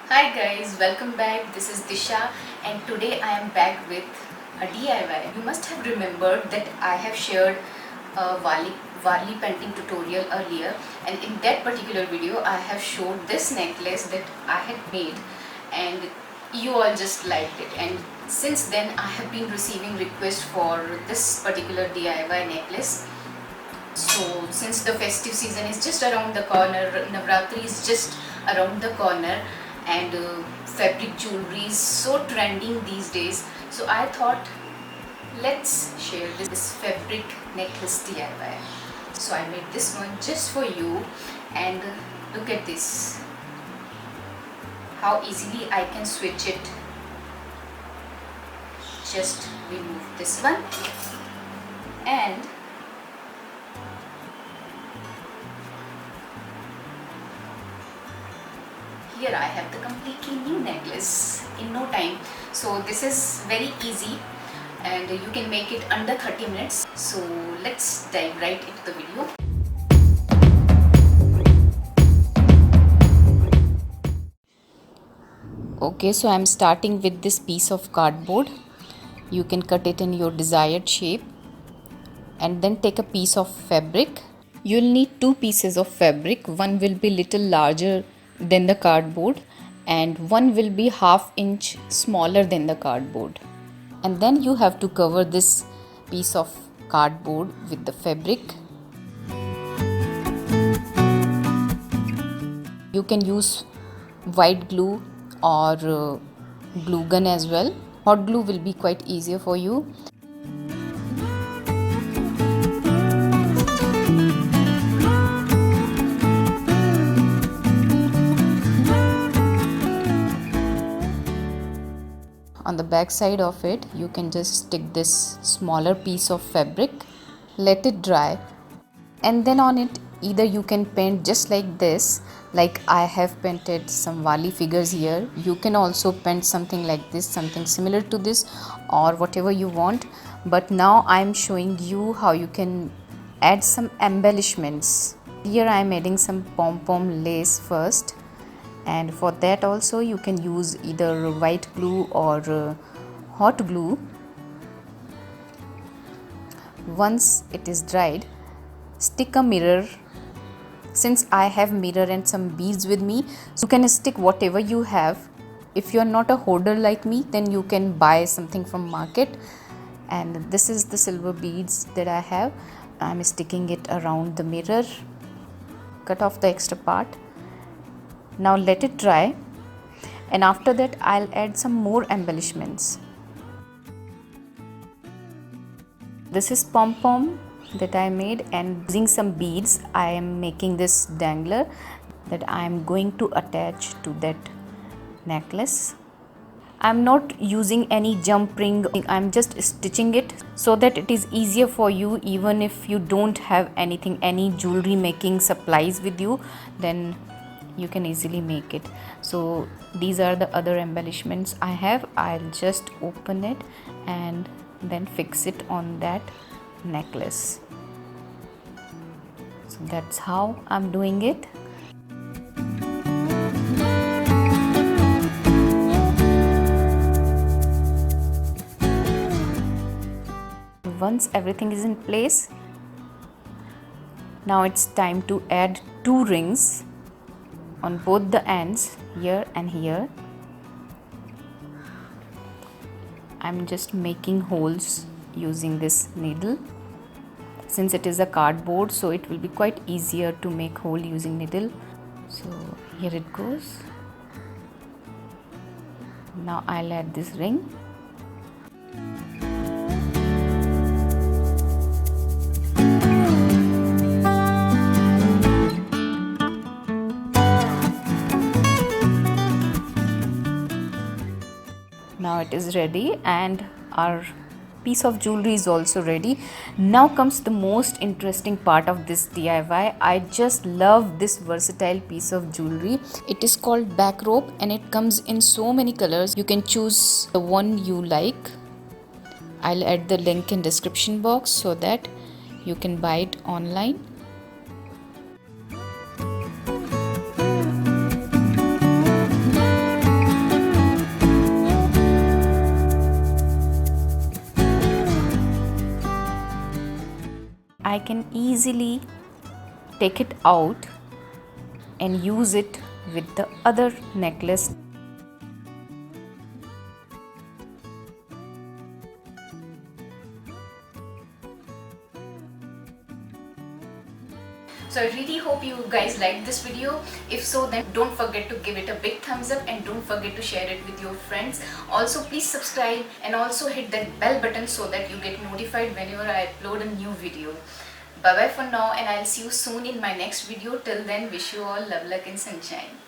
Hi guys, welcome back. This is Disha and today I am back with a DIY. You must have remembered that I have shared a Varli painting tutorial earlier, and in that particular video I have showed this necklace that I had made and you all just liked it, and since then I have been receiving requests for this particular DIY necklace. So since the festive season is just around the corner, Navratri is just around the corner, and fabric jewelry is so trending these days. So I thought let's share this fabric necklace DIY. So I made this one just for you, and look at this, how easily I can switch it. Just remove this one and here I have the completely new necklace in no time. So this is very easy and you can make it under 30 minutes. So let's dive right into the video. Okay, so I'm starting with this piece of cardboard. You can cut it in your desired shape and then take a piece of fabric. You'll need two pieces of fabric. One will be little larger than the cardboard and one will be ½ inch smaller than the cardboard. And then you have to cover this piece of cardboard with the fabric. You can use white glue or glue gun as well. Hot glue will be quite easier for you. On the back side of it, you can just stick this smaller piece of fabric, let it dry, and then on it either you can paint just like this, like I have painted some Wali figures here. You can also paint something like this, something similar to this, or whatever you want. But now I am showing you how you can add some embellishments. Here I am adding some pom-pom lace first, and for that also you can use either white glue or hot glue. Once it is dried, stick a mirror. Since I have mirror and some beads with me, so you can stick whatever you have. If you are not a hoarder like me, then you can buy something from market, and this is the silver beads that I have. I'm sticking it around the mirror. Cut off the extra part. Now let it dry, and after that I'll add some more embellishments. This is pom-pom that I made, and using some beads I am making this dangler that I am going to attach to that necklace. I'm not using any jump ring, I'm just stitching it so that it is easier for you. Even if you don't have anything, any jewelry making supplies with you, then you can easily make it. So these are the other embellishments I have. I'll just open it and then fix it on that necklace. So that's how I'm doing it. Once everything is in place, now it's time to add two rings on both the ends, here and here. I'm just making holes using this needle. Since it is a cardboard, so it will be quite easier to make hole using needle. So here it goes. Now I'll add this ring. Now it is ready and our piece of jewelry is also ready. Now comes the most interesting part of this DIY. I just love this versatile piece of jewelry. It is called back rope and it comes in so many colors. You can choose the one you like. I'll add the link in description box so that you can buy it online. can easily take it out and use it with the other necklace. So I really hope you guys liked this video. If so, then don't forget to give it a big thumbs up and don't forget to share it with your friends. Also, please subscribe and also hit that bell button so that you get notified whenever I upload a new video. Bye bye for now, and I'll see you soon in my next video. Till then, wish you all love, luck and sunshine.